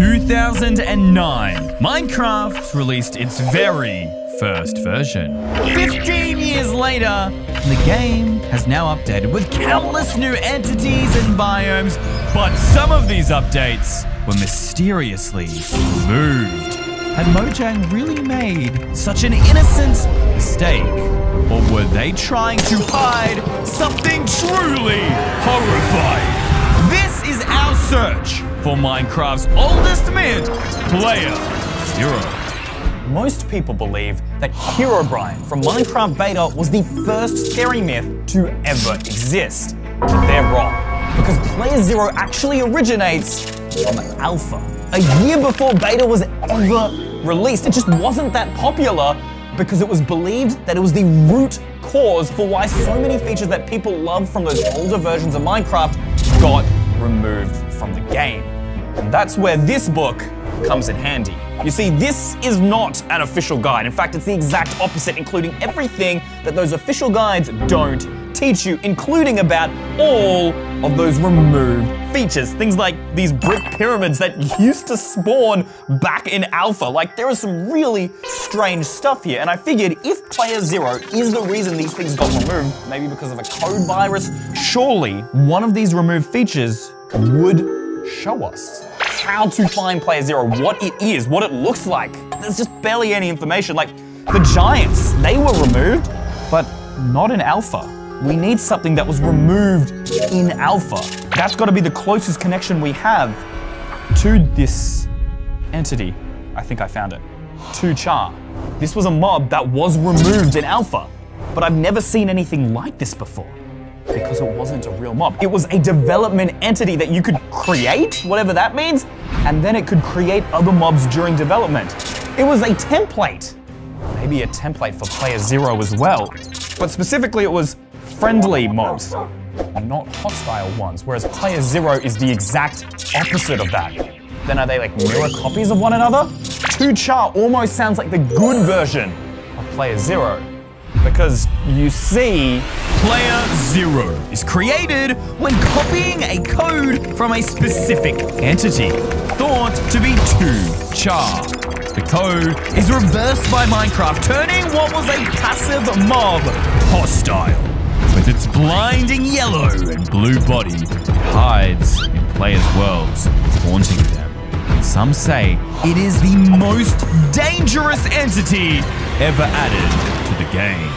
2009, Minecraft released its very first version. 15 years later, the game has now updated with countless new entities and biomes, but some of these updates were mysteriously removed. Had Mojang really made such an innocent mistake? Or were they trying to hide something truly horrifying? This is our search for Minecraft's oldest myth, Player Zero. Most people believe that Herobrine from Minecraft Beta was the first scary myth to ever exist. But they're wrong, because Player Zero actually originates from Alpha. A year before Beta was ever released. It just wasn't that popular because it was believed that it was the root cause for why so many features that people love from those older versions of Minecraft got removed from the game. And that's where this book comes in handy. You see, this is not an official guide. In fact, it's the exact opposite, including everything that those official guides don't teach you, including about all of those removed features. Things like these brick pyramids that used to spawn back in Alpha. Like, there is some really strange stuff here. And I figured if Player Zero is the reason these things got removed, maybe because of a code virus, surely one of these removed features would show us how to find Player Zero, what it is, what it looks like. There's just barely any information. Like, the giants, they were removed, but not in Alpha. We need something that was removed in Alpha. That's got to be the closest connection we have to this entity. I think I found it. 2char. This was a mob that was removed in Alpha, but I've never seen anything like this before because it wasn't a real mob. It was a development entity that you could create, whatever that means, and then it could create other mobs during development. It was a template. Maybe a template for Player Zero as well, but specifically it was friendly mobs, not hostile ones, whereas Player Zero is the exact opposite of that. Then are they like mirror copies of one another? 2char almost sounds like the good version of Player Zero, because you see, Player Zero is created when copying a code from a specific entity, thought to be 2char. The code is reversed by Minecraft, turning what was a passive mob hostile. With its blinding yellow and blue body, it hides in players' worlds, haunting them. Some say it is the most dangerous entity ever added to the game.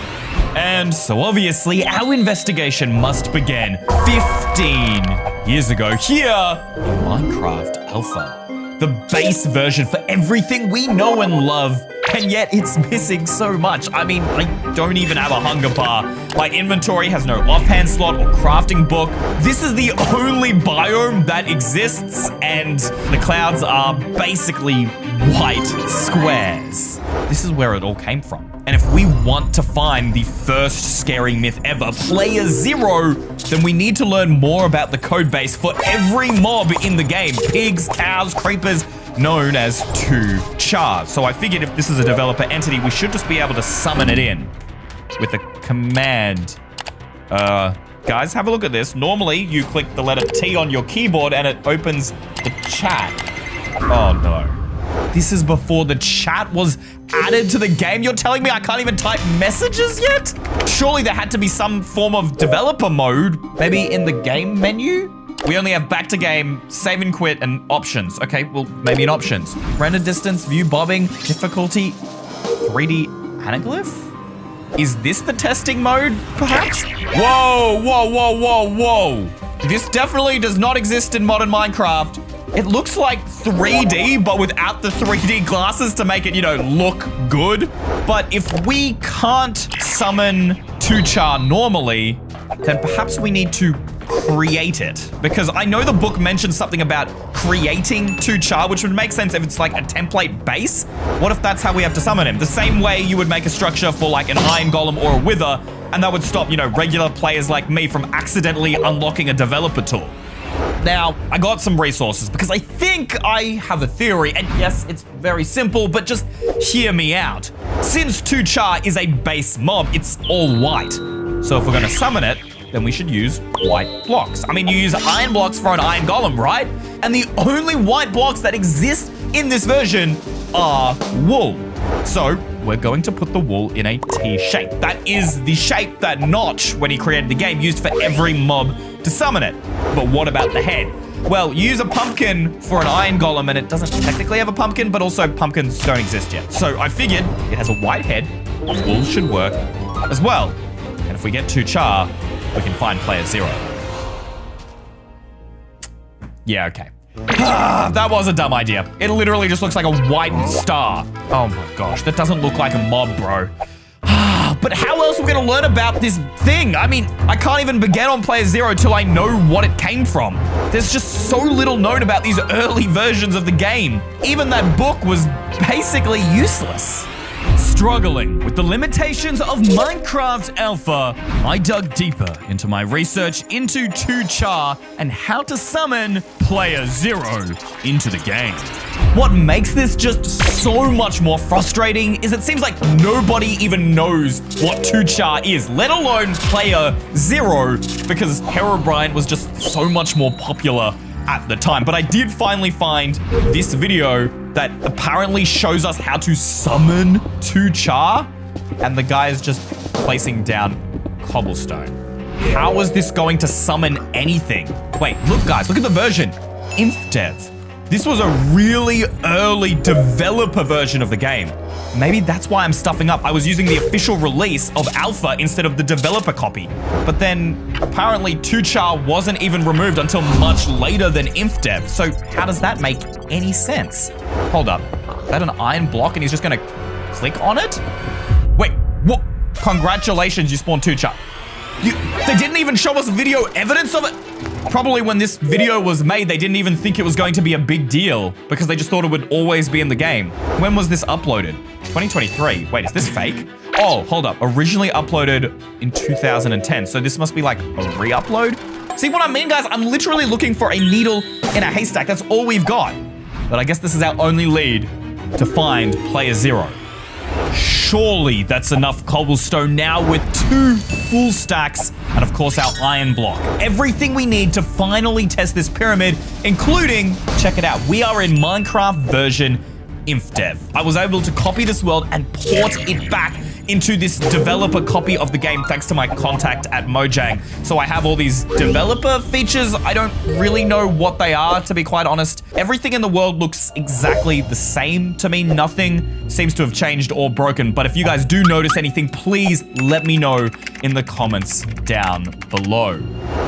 And so obviously our investigation must begin 15 years ago here in Minecraft Alpha. The base version for everything we know and love, and yet it's missing so much. I mean, I don't even have a hunger bar. My inventory has no offhand slot or crafting book. This is the only biome that exists, and the clouds are basically white squares. This is where it all came from. And if we want to find the first scary myth ever, Player Zero, then we need to learn more about the code base for every mob in the game. Pigs, cows, creepers, known as 2char. So I figured if this is a developer entity, we should just be able to summon it in with a command. Guys, have a look at this. Normally, you click the letter T on your keyboard and it opens the chat. Oh no. This is before the chat was added to the game. You're telling me I can't even type messages yet? Surely there had to be some form of developer mode. Maybe in the game menu? We only have back to game, save and quit, and options. Okay, well, maybe in options. Render distance, view bobbing, difficulty, 3D anaglyph? Is this the testing mode, perhaps? Whoa, whoa, whoa, whoa, whoa. This definitely does not exist in modern Minecraft. It looks like 3D, but without the 3D glasses to make it, look good. But if we can't summon 2char normally, then perhaps we need to create it. Because I know the book mentions something about creating 2char, which would make sense if it's like a template base. What if that's how we have to summon him? The same way you would make a structure for like an iron golem or a wither, and that would stop, regular players like me from accidentally unlocking a developer tool. Now, I got some resources because I think I have a theory, and yes, it's very simple, but just hear me out. Since 2char is a base mob, it's all white. So if we're gonna summon it, then we should use white blocks. I mean, you use iron blocks for an iron golem, right? And the only white blocks that exist in this version are wool. So we're going to put the wool in a T shape. That is the shape that Notch, when he created the game, used for every mob to summon it. But what about the head? Well, you use a pumpkin for an iron golem and it doesn't technically have a pumpkin, but also pumpkins don't exist yet. So I figured it has a white head, wool should work as well. And if we get 2 char, we can find player 0. Yeah, okay. That was a dumb idea. It literally just looks like a white star. Oh my gosh, that doesn't look like a mob, bro. But how else are we gonna learn about this thing? I mean, I can't even begin on player 0 till I know what it came from. There's just so little known about these early versions of the game. Even that book was basically useless. Struggling with the limitations of Minecraft Alpha, I dug deeper into my research into 2 char and how to summon player 0 into the game. What makes this just so much more frustrating is it seems like nobody even knows what 2 char is, let alone player 0, because Herobrine was just so much more popular at the time. But I did finally find this video that apparently shows us how to summon 2 char, and the guy is just placing down cobblestone. How is this going to summon anything? Wait, look guys, look at the version. InfDev. This was a really early developer version of the game. Maybe that's why I'm stuffing up. I was using the official release of Alpha instead of the developer copy. But then apparently 2 char wasn't even removed until much later than InfDev. So how does that make any sense? Hold up, is that an iron block and he's just gonna click on it? Wait, what? Congratulations, you spawned 2 char. They didn't even show us video evidence of it? Probably when this video was made, they didn't even think it was going to be a big deal because they just thought it would always be in the game. When was this uploaded? 2023. Wait, is this fake? Oh, hold up. Originally uploaded in 2010. So this must be like a re-upload? See what I mean, guys? I'm literally looking for a needle in a haystack. That's all we've got. But I guess this is our only lead to find player 0. Surely that's enough cobblestone now with 2 full stacks and of course our iron block. Everything we need to finally test this pyramid, including, check it out, we are in Minecraft version InfDev. I was able to copy this world and port it back into this developer copy of the game thanks to my contact at Mojang. So I have all these developer features. I don't really know what they are, to be quite honest. Everything in the world looks exactly the same to me. Nothing seems to have changed or broken. But if you guys do notice anything, please let me know in the comments down below.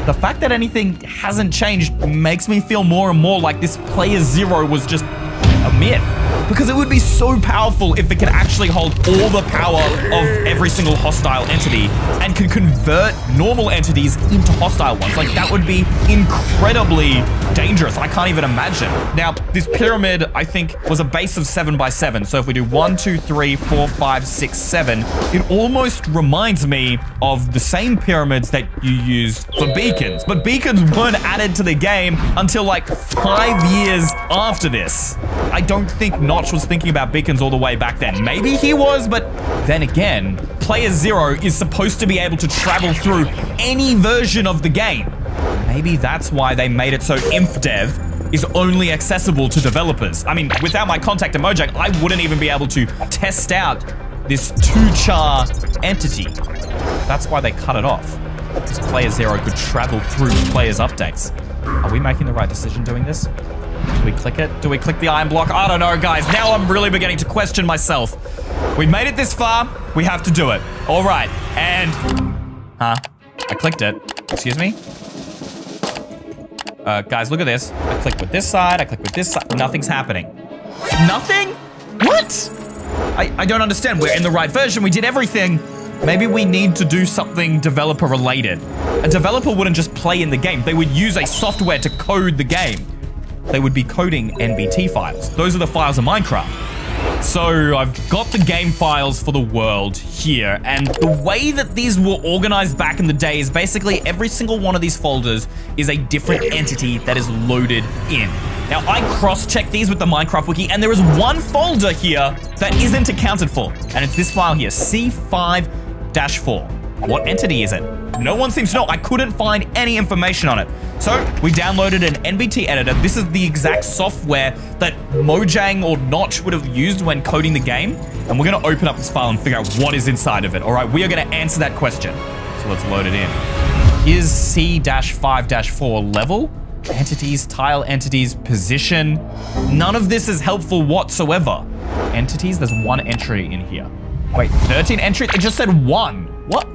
The fact that anything hasn't changed makes me feel more and more like this player 0 was just a myth. Because it would be so powerful if it could actually hold all the power of every single hostile entity and could convert normal entities into hostile ones. Like, that would be incredibly dangerous. I can't even imagine. Now, this pyramid, I think, was a base of 7 by 7. So if we do 1, 2, 3, 4, 5, 6, 7, it almost reminds me of the same pyramids that you used for beacons. But beacons weren't added to the game until like 5 years after this. I don't think Notch was thinking about beacons all the way back then. Maybe he was, but then again, player 0 is supposed to be able to travel through any version of the game. Maybe that's why they made it so InfDev is only accessible to developers. I mean, without my contact at Mojang, I wouldn't even be able to test out this 2 char entity. That's why they cut it off. Because player 0 could travel through players' updates. Are we making the right decision doing this? Do we click it? Do we click the iron block? I don't know, guys. Now I'm really beginning to question myself. We've made it this far. We have to do it. All right. And... I clicked it. Excuse me? Guys, look at this. I click with this side. I click with this side. Nothing's happening. Nothing? What? I don't understand. We're in the right version. We did everything. Maybe we need to do something developer related. A developer wouldn't just play in the game. They would use a software to code the game. They would be coding NBT files. Those are the files of Minecraft. So I've got the game files for the world here, and the way that these were organized back in the day is basically every single one of these folders is a different entity that is loaded in. Now, I cross-checked these with the Minecraft wiki, and there is one folder here that isn't accounted for, and it's this file here, C5-4. What entity is it? No one seems to know. I couldn't find any information on it. So we downloaded an NBT editor. This is the exact software that Mojang or Notch would have used when coding the game. And we're going to open up this file and figure out what is inside of it. All right, we are going to answer that question. So let's load it in. Here's C-5-4 level. Entities, tile entities, position. None of this is helpful whatsoever. Entities, there's one entry in here. Wait, 13 entries? It just said one. What?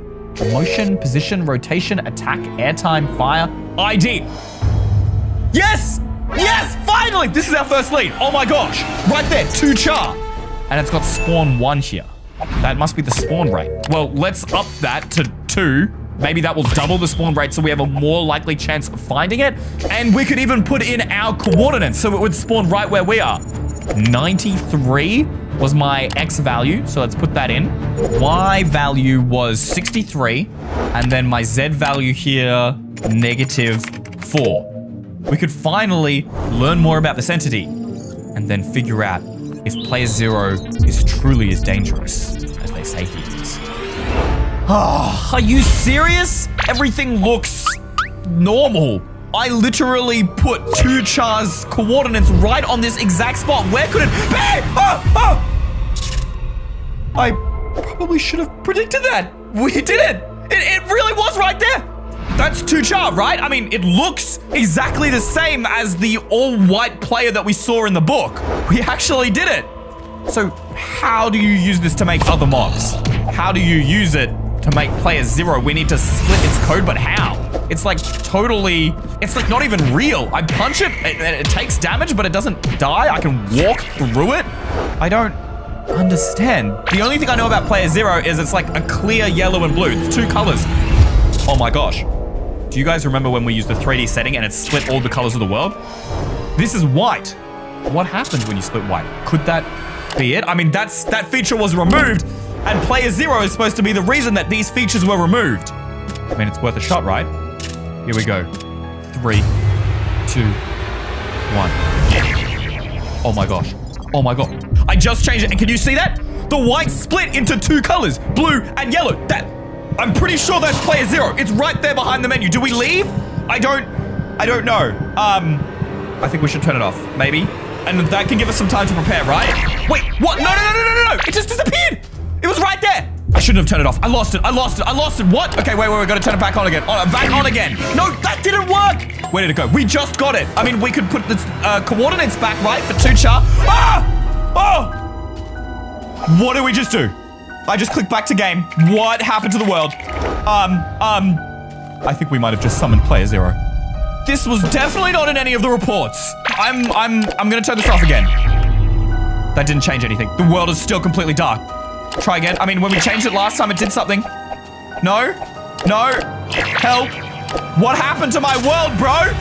Motion, position, rotation, attack, airtime, fire, ID. Yes! Yes! Finally! This is our first lead. Oh my gosh. Right there, 2 char. And it's got spawn 1 here. That must be the spawn rate. Well, let's up that to 2. Maybe that will double the spawn rate so we have a more likely chance of finding it. And we could even put in our coordinates so it would spawn right where we are. 93 was my X value, so let's put that in. Y value was 63, and then my Z value here, -4. We could finally learn more about this entity and then figure out if player 0 is truly as dangerous as they say he is. Oh, are you serious? Everything looks normal. I literally put 2 char's coordinates right on this exact spot. Where could it be? Oh! I probably should have predicted that. We did it. It really was right there. That's 2 char, right? I mean, it looks exactly the same as the all-white player that we saw in the book. We actually did it. So how do you use this to make other mobs? How do you use it to make player 0? We need to split its code, but how? It's like totally, it's like not even real. I punch it, it takes damage, but it doesn't die. I can walk through it. I don't understand. The only thing I know about player 0 is it's like a clear yellow and blue. It's 2 colors. Oh my gosh. Do you guys remember when we used the 3D setting and it split all the colors of the world? This is white. What happens when you split white? Could that be it? I mean, that feature was removed, and player 0 is supposed to be the reason that these features were removed. I mean, it's worth a shot, right? Here we go. 3, 2, 1. Oh my gosh. Oh my god. I just changed it, and can you see that? The white split into 2 colors, blue and yellow. I'm pretty sure that's player 0. It's right there behind the menu. Do we leave? I don't know. I think we should turn it off, maybe. And that can give us some time to prepare, right? Wait, what? No. It just disappeared. It was right there. I shouldn't have turned it off. I lost it. What? Okay, wait, gotta turn it back on again. Back on again. No, that didn't work. Where did it go? We just got it. I mean, we could put the coordinates back, right, for 2 char. Ah! Oh! What did we just do? I just clicked back to game. What happened to the world? I think we might have just summoned player 0. This was definitely not in any of the reports. I'm gonna turn this off again. That didn't change anything. The world is still completely dark. Try again. I mean, when we changed it last time, it did something. No. Help. What happened to my world, bro?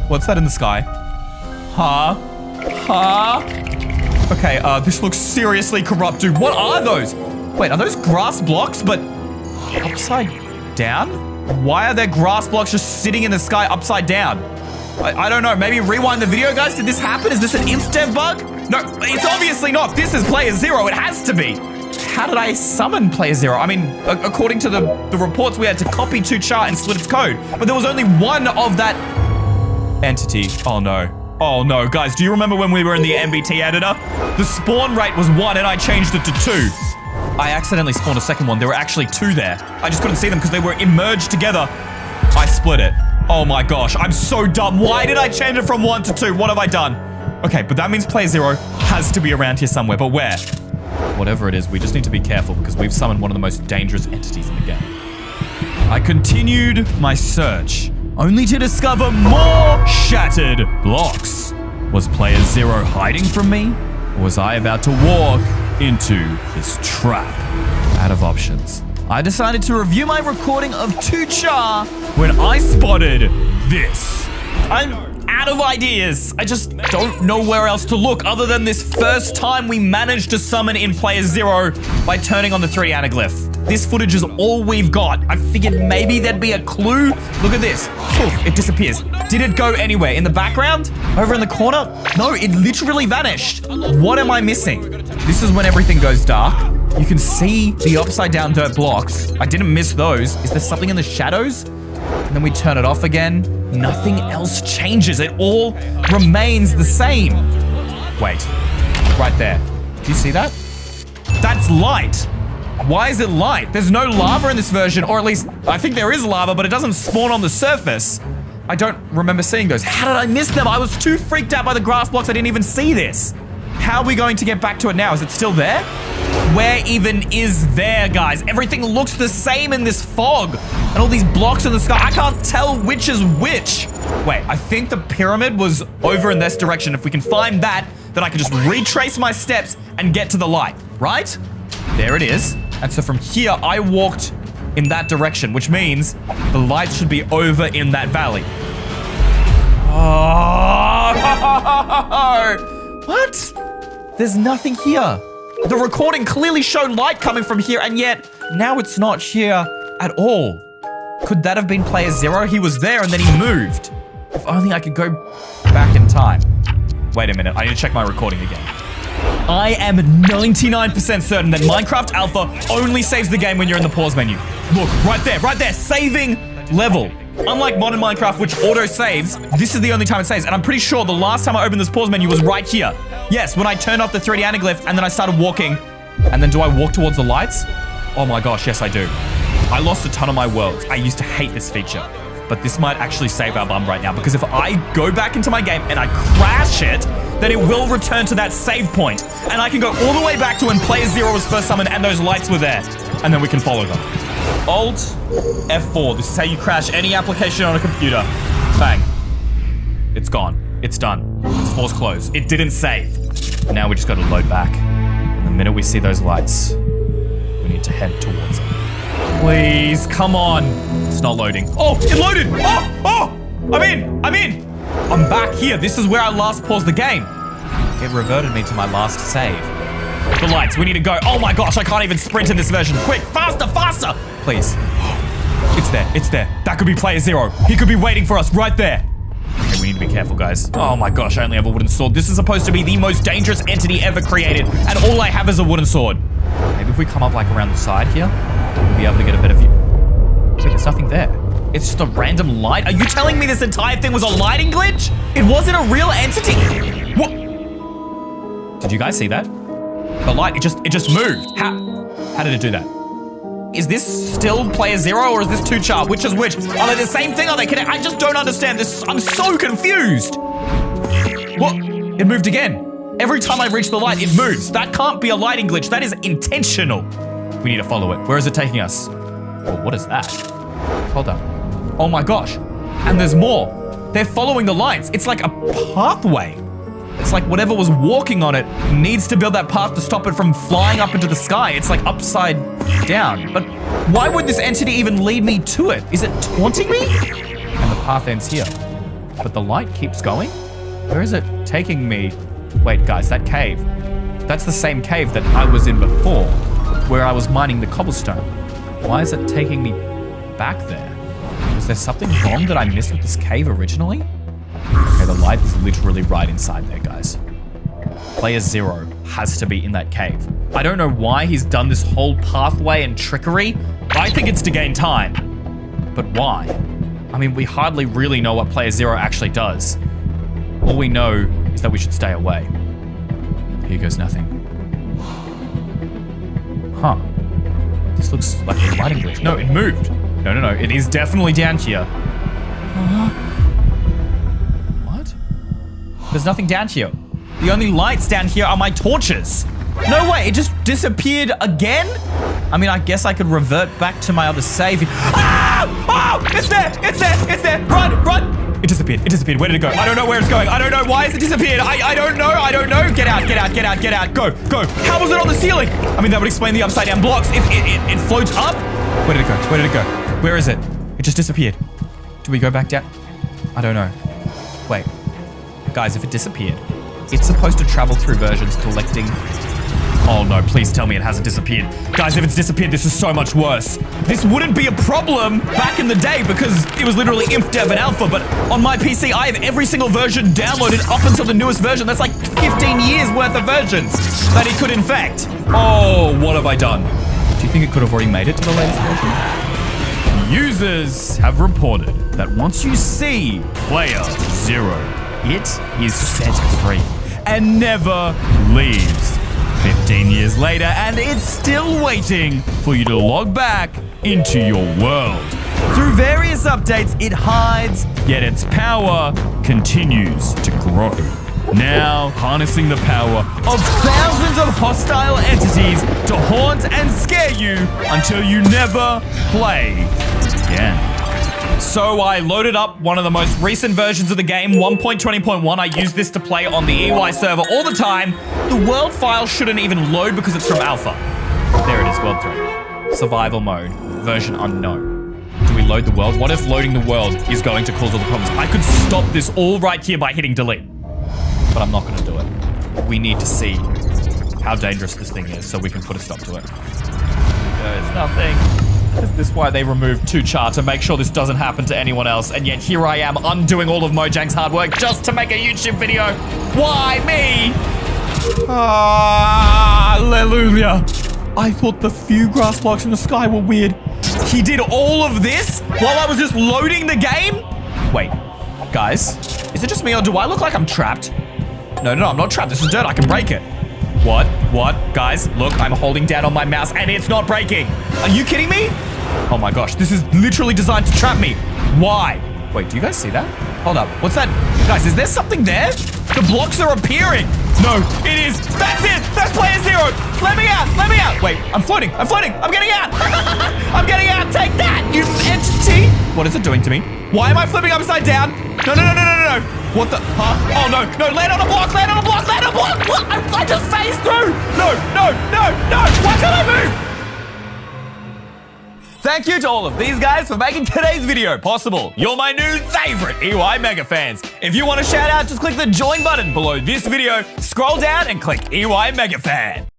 What's that in the sky? Huh? Okay, this looks seriously corrupt, dude. What are those? Wait, are those grass blocks, but upside down? Why are there grass blocks just sitting in the sky upside down? I don't know. Maybe rewind the video, guys. Did this happen? Is this an inf-dev bug? No, it's obviously not. This is player 0. It has to be. How did I summon player 0? I mean, according to the reports, we had to copy 2 char and split its code. But there was only one of that entity. Oh no, guys, do you remember when we were in the NBT editor? The spawn rate was 1 and I changed it to 2. I accidentally spawned a second one. There were actually 2 there. I just couldn't see them because they were emerged together. I split it. Oh my gosh, I'm so dumb. Why did I change it from 1 to 2? What have I done? Okay, but that means player 0 has to be around here somewhere, but where? Whatever it is, we just need to be careful because we've summoned one of the most dangerous entities in the game. I continued my search, only to discover more shattered blocks. Was player 0 hiding from me? Or was I about to walk into his trap? Out of options, I decided to review my recording of 2 char when I spotted this. I'm out of ideas. I just don't know where else to look other than this first time we managed to summon in player 0 by turning on the 3D anaglyph. This footage is all we've got. I figured maybe there'd be a clue. Look at this. Poof, it disappears. Did it go anywhere? In the background? Over in the corner? No, it literally vanished. What am I missing? This is when everything goes dark. You can see the upside down dirt blocks. I didn't miss those. Is there something in the shadows? And then we turn it off again. Nothing else changes. It all remains the same. Wait, right there. Do you see that? That's light. Why is it light? There's no lava in this version, or at least I think there is lava, but it doesn't spawn on the surface. I don't remember seeing those. How did I miss them? I was too freaked out by the grass blocks. I didn't even see this. How are we going to get back to it now? Is it still there? Where even is there, guys? Everything looks the same in this fog. And all these blocks in the sky. I can't tell which is which. Wait, I think the pyramid was over in this direction. If we can find that, then I can just retrace my steps and get to the light, right? There it is. And so from here, I walked in that direction, which means the light should be over in that valley. Oh, what? There's nothing here. The recording clearly showed light coming from here, and yet now it's not here at all. Could that have been player 0? He was there and then he moved. If only I could go back in time. Wait a minute, I need to check my recording again. I am 99% certain that Minecraft Alpha only saves the game when you're in the pause menu. Look, right there, saving level. Unlike modern Minecraft, which auto-saves, this is the only time it saves. And I'm pretty sure the last time I opened this pause menu was right here. Yes, when I turned off the 3D anaglyph and then I started walking. And then do I walk towards the lights? Oh my gosh, yes I do. I lost a ton of my worlds. I used to hate this feature. But this might actually save our bum right now, because if I go back into my game and I crash it, then it will return to that save point. And I can go all the way back to when player 0 was first summoned and those lights were there. And then we can follow them. Alt F4. This is how you crash any application on a computer. Bang. It's gone. It's done. It's force closed. It didn't save. Now we just got to load back. And the minute we see those lights, we need to head towards them. Please, come on. It's not loading. Oh, it loaded. Oh, I'm in. I'm back here. This is where I last paused the game. It reverted me to my last save. The lights, we need to go. Oh my gosh, I can't even sprint in this version. Quick, faster. Please. It's there. That could be player 0. He could be waiting for us right there. Okay, we need to be careful, guys. Oh my gosh, I only have a wooden sword. This is supposed to be the most dangerous entity ever created, and all I have is a wooden sword. Maybe if we come up like around the side here, we'll be able to get a better view. Wait, there's nothing there. It's just a random light. Are you telling me this entire thing was a lighting glitch? It wasn't a real entity. What? Did you guys see that? The light, it just moved. How did it do that? Is this still player 0 or is this 2-char? Which is which? Are they the same thing? Are they connected? I just don't understand this. I'm so confused. What? It moved again. Every time I reach the light, it moves. That can't be a lighting glitch. That is intentional. We need to follow it. Where is it taking us? Oh, what is that? Hold up. Oh my gosh. And there's more. They're following the lights. It's like a pathway. It's like whatever was walking on it needs to build that path to stop it from flying up into the sky. It's like upside down. But why would this entity even lead me to it? Is it taunting me? And the path ends here. But the light keeps going? Where is it taking me? Wait, guys, that cave. That's the same cave that I was in before, where I was mining the cobblestone. Why is it taking me back there? Was there something wrong that I missed with this cave originally? Okay, the light is literally right inside there, guys. Player 0 has to be in that cave. I don't know why he's done this whole pathway and trickery. I think it's to gain time. But why? I mean, we hardly really know what player 0 actually does. All we know is that we should stay away. Here goes nothing. Huh. This looks like a lighting glitch. No, it moved. No. It is definitely down here. What? There's nothing down here. The only lights down here are my torches. No way, it just disappeared again? I mean, I guess I could revert back to my other save. Ah! Oh! It's there! Run! It disappeared. Where did it go? I don't know where it's going. I don't know. Why has it disappeared? I don't know. Get out. Go. How was it on the ceiling? I mean, that would explain the upside down blocks. It floats up. Where did it go? Where is it? It just disappeared. Do we go back down? I don't know. Wait. Guys, if it disappeared, it's supposed to travel through versions collecting Oh no, please tell me it hasn't disappeared. Guys, if it's disappeared, this is so much worse. This wouldn't be a problem back in the day because it was literally Inf Dev and Alpha, but on my PC, I have every single version downloaded up until the newest version. That's like 15 years worth of versions that it could infect. Oh, what have I done? Do you think it could have already made it to the latest version? Users have reported that once you see player 0, it is set free and never leaves. 15 years later, and it's still waiting for you to log back into your world. Through various updates, it hides, yet its power continues to grow. Now, harnessing the power of thousands of hostile entities to haunt and scare you until you never play again. So I loaded up one of the most recent versions of the game, 1.20.1. I use this to play on the EY server all the time. The world file shouldn't even load because it's from alpha. There it is, world 3. Survival mode, version unknown. Do we load the world? What if loading the world is going to cause all the problems? I could stop this all right here by hitting delete, but I'm not gonna do it. We need to see how dangerous this thing is so we can put a stop to it. There's nothing. Is this why they removed 2char to make sure this doesn't happen to anyone else? And yet here I am undoing all of Mojang's hard work just to make a YouTube video. Why me? Hallelujah. I thought the few grass blocks in the sky were weird. He did all of this while I was just loading the game? Wait, guys, is it just me or do I look like I'm trapped? No, I'm not trapped. This is dirt. I can break it. What? Guys, look, I'm holding down on my mouse and it's not breaking. Are you kidding me? Oh my gosh, this is literally designed to trap me. Why? Wait, do you guys see that? Hold up, what's that? Guys, is there something there? The blocks are appearing. No, it is. That's it. That's player 0. Let me out. Wait, I'm floating. I'm getting out. I'm getting out. Take that, you entity. What is it doing to me? Why am I flipping upside down? No. What the? Huh? Oh, no. Land on a block. What? I just phased through. No. Why can't I move? Thank you to all of these guys for making today's video possible. You're my new favorite EY mega fans. If you want a shout out, just click the join button below this video, scroll down and click EY mega fan.